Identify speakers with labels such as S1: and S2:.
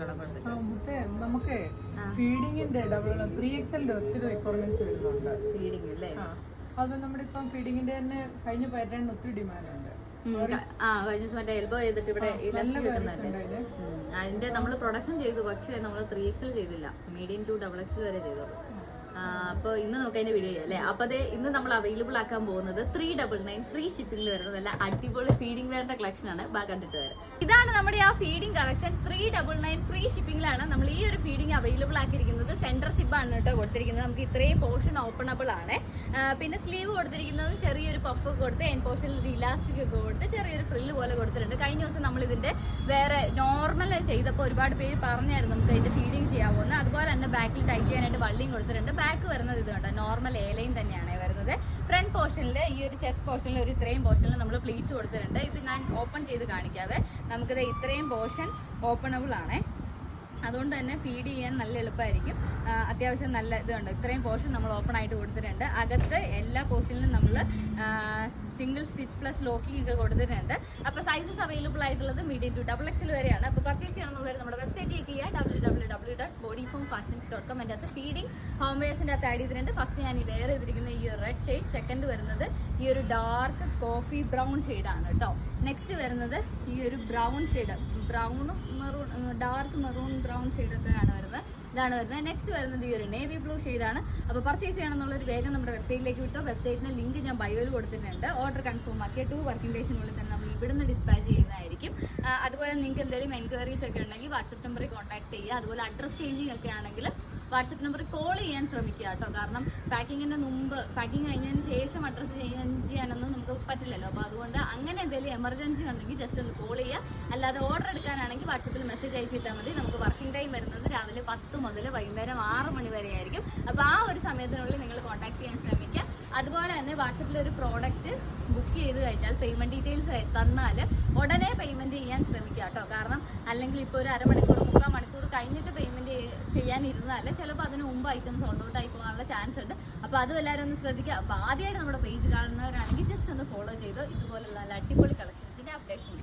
S1: നോക്കിക്കോളാം.
S2: നമുക്ക് ഫീഡിങ്ങിന്റെ 3XL ഒത്തിരി റിക്വയർമെന്റ്സ് വരുന്നുണ്ട്.
S1: ഫീഡിങ് അല്ലേ?
S2: അത് നമ്മുടെ ഇപ്പം ഫീഡിങ്ങിന്റെ തന്നെ കഴിഞ്ഞ പാറ്റേണിന് ഒത്തിരി ഡിമാൻഡ് ഉണ്ട്.
S1: കഴിഞ്ഞ മറ്റേ എൽബോ ചെയ്തിട്ട് ഇവിടെ അതിന്റെ നമ്മൾ പ്രൊഡക്ഷൻ ചെയ്തു. പക്ഷെ നമ്മൾ 3XL ചെയ്തില്ല, മീഡിയം ടു XXL വരെ ചെയ്തോളൂ. അപ്പോൾ ഇന്ന് നമുക്ക് അതിന്റെ വീഡിയോ ചെയ്യാം അല്ലേ? അപ്പൊ അതെ, ഇന്ന് നമ്മൾ അവൈലബിൾ ആക്കാൻ പോകുന്നത് 399 ഫ്രീ ഷിപ്പിംഗിൽ വരുന്നത് നല്ല അടിപൊളി ഫീഡിംഗ് വെയറിന്റെ കളക്ഷൻ ആണ്. കണ്ടിട്ട് വരാം. ഇതാണ് നമ്മുടെ ആ ഫീഡിംഗ് കളക്ഷൻ. 399 ഫ്രീ ഷിപ്പിംഗിലാണ് നമ്മൾ ഈ ഒരു ഫീഡിംഗ് അവൈലബിൾ ആക്കിയിരിക്കുന്നത്. സെന്റർ സിബാണ് കേട്ടോ കൊടുത്തിരിക്കുന്നത്. നമുക്ക് ഇത്രയും പോർഷൻ ഓപ്പണബിൾ ആണ്. പിന്നെ സ്ലീവ് കൊടുത്തിരിക്കുന്നത് ചെറിയൊരു പഫ് കൊടുത്ത് എൻ പോർഷനിൽ ഒരു ഇലാസ്റ്റിക് ഒക്കെ കൊടുത്ത് ചെറിയൊരു ഫ്രില്ല് പോലെ കൊടുത്തിട്ടുണ്ട്. കഴിഞ്ഞ ദിവസം നമ്മൾ ഇതിന്റെ വേറെ നോർമൽ ചെയ്തപ്പോൾ ഒരുപാട് പേര് പറഞ്ഞായിരുന്നു നമുക്ക് അതിന്റെ ഫീഡിംഗ് ചെയ്യാവുന്ന. അതുപോലെ തന്നെ ബാക്കിൽ ടൈ ചെയ്യാനായിട്ട് വള്ളിയും കൊടുത്തിട്ടുണ്ട്. ബാക്ക് വരുന്നത് ഇതുകൊണ്ട് നോർമൽ എലൈൻ തന്നെയാണ് വരുന്നത്. ഫ്രണ്ട് പോർഷനിൽ ഈ ഒരു ചെസ്റ്റ് പോർഷനിൽ ഒരു ഇത്രയും പോർഷനിൽ നമ്മൾ പ്ലീറ്റ്സ് കൊടുത്തിട്ടുണ്ട്. ഇത് ഞാൻ ഓപ്പൺ ചെയ്ത് കാണിക്കാതെ നമുക്കിത് ഇത്രയും പോർഷൻ ഓപ്പണബിൾ ആണ്. അതുകൊണ്ട് തന്നെ ഫീഡ് ചെയ്യാൻ നല്ല എളുപ്പമായിരിക്കും. അത്യാവശ്യം നല്ല ഇതുണ്ട്. ഇത്രയും പോർഷൻ നമ്മൾ ഓപ്പൺ ആയിട്ട് കൊടുത്തിട്ടുണ്ട്. അകത്ത് എല്ലാ പോർഷനിലും നമ്മൾ സിംഗിൾ സ്റ്റിച്ച് പ്ലസ് ലോക്കിംഗ് ഒക്കെ കൊടുത്തിട്ടുണ്ട്. അപ്പോൾ സൈസസ് അവൈലബിൾ ആയിട്ടുള്ളത് മീഡിയം ടു XXL വരെയാണ്. അപ്പോൾ പർച്ചേസ് ചെയ്യണമെന്നുള്ളവർ നമ്മുടെ വെബ്സൈറ്റ് ചെക്ക് ചെയ്യുക, www.bodyformfashions.com. അതിൻ്റെ അകത്ത് ഫീഡിംഗ് ഹോം വെയർസിൻ്റെ അകത്ത് ആഡ് ചെയ്തിട്ടുണ്ട്. ഫസ്റ്റ് ഞാൻ ഈ വെയർ ചെയ്തിരിക്കുന്ന ഈ ഒരു റെഡ് ഷെയ്ഡ്, സെക്കൻഡ് വരുന്നത് ഈ ഒരു ഡാർക്ക് കോഫി ബ്രൗൺ ഷെയ്ഡാണ് കേട്ടോ. നെക്സ്റ്റ് വരുന്നത് ഈ ഒരു ബ്രൗൺ ഷെയ്ഡ്, ബ്രൗണും മെറൂൺ, ഡാർക്ക് മെറൂൺ ബ്രൗൺ ഷെയ്ഡൊക്കെയാണ് വരുന്നത്. ഇതാണ് വരുന്നത്. നെക്സ്റ്റ് വരുന്നത് ഈ ഒരു നേവി ബ്ലൂ ഷെയ്ഡാണ്. അപ്പോൾ പർച്ചേസ് ചെയ്യണമെന്നുള്ളൊരു വേഗം നമ്മുടെ വെബ്സൈറ്റിലേക്ക് വിട്ടോ. വെബ്സൈറ്റിന് ലിങ്ക് ഞാൻ ബയോയിൽ കൊടുത്തിട്ടുണ്ട്. ഓർഡർ കൺഫേം ആക്കിയ 2 വർക്കിംഗ് ഡേയ്സിനുള്ളിൽ തന്നെ നമ്മൾ ഇവിടുന്ന് ഡിസ്പാച്ച് ചെയ്യുന്നതായിരിക്കും. അതുപോലെ നിങ്ങൾക്ക് എന്തെങ്കിലും എൻക്വയറീസ് ഒക്കെ ഉണ്ടെങ്കിൽ വാട്സപ്പ് നമ്പറിൽ കോൺടാക്ട് ചെയ്യുക. അതുപോലെ അഡ്രസ് ചേഞ്ചിങ് ഒക്കെ ആണെങ്കിൽ വാട്സപ്പ് നമ്പറിൽ കോൾ ചെയ്യാൻ ശ്രമിക്കുക കേട്ടോ. കാരണം പാക്കിങ്ങിൻ്റെ മുമ്പ്, പാക്കിങ് കഴിഞ്ഞതിന് ശേഷം അഡ്രസ്സ് ചേഞ്ച് ചെയ്യാനൊന്നും നമുക്ക് പറ്റില്ലല്ലോ. അപ്പോൾ അതുകൊണ്ട് അങ്ങനെ എന്തെങ്കിലും എമർജൻസി ഉണ്ടെങ്കിൽ ജസ്റ്റ് ഒന്ന് കോൾ ചെയ്യുക. അല്ലാതെ ഓർഡർ എടുക്കാനാണെങ്കിൽ വാട്സപ്പിൽ മെസ്സേജ് അയച്ചിട്ടാൽ മതി. നമുക്ക് വർക്കിംഗ് ടൈം വരുന്നത് രാവിലെ 10 മുതൽ വൈകുന്നേരം 6 മണി വരെ ആയിരിക്കും. അപ്പോൾ ആ ഒരു സമയത്തിനുള്ളിൽ നിങ്ങൾ കോൺടാക്ട് ചെയ്യാൻ ശ്രമിക്കുക. അതുപോലെ തന്നെ വാട്സപ്പിൽ ഒരു പ്രോഡക്റ്റ് ബുക്ക് ചെയ്ത് കഴിഞ്ഞാൽ പേയ്മെൻറ്റ് ഡീറ്റെയിൽസ് തന്നാൽ ഉടനെ പേയ്മെൻറ്റ് ചെയ്യാൻ ശ്രമിക്കുക കേട്ടോ. കാരണം അല്ലെങ്കിൽ ഇപ്പോൾ ഒരു അരമണിക്കൂർ 3/4 മണിക്കൂർ കഴിഞ്ഞിട്ട് പേയ്മെൻറ്റ് ചെയ്യാനിരുന്നാൽ ചിലപ്പോൾ അതിന് മുമ്പ് ഐറ്റം സോൾഡ് ഔട്ട് ആയി പോകാനുള്ള ചാൻസ് ഉണ്ട്. അപ്പോൾ അതും എല്ലാവരും ഒന്ന് ശ്രദ്ധിക്കുക. അപ്പോൾ ആദ്യമായിട്ട് നമ്മുടെ പേജ് കാണുന്നവരാണെങ്കിൽ ജസ്റ്റ് ഒന്ന് ഫോളോ ചെയ്തോ. ഇതുപോലുള്ള നല്ല അടിപൊളി കളക്ഷൻസിൻ്റെ അപ്ഡേഷൻ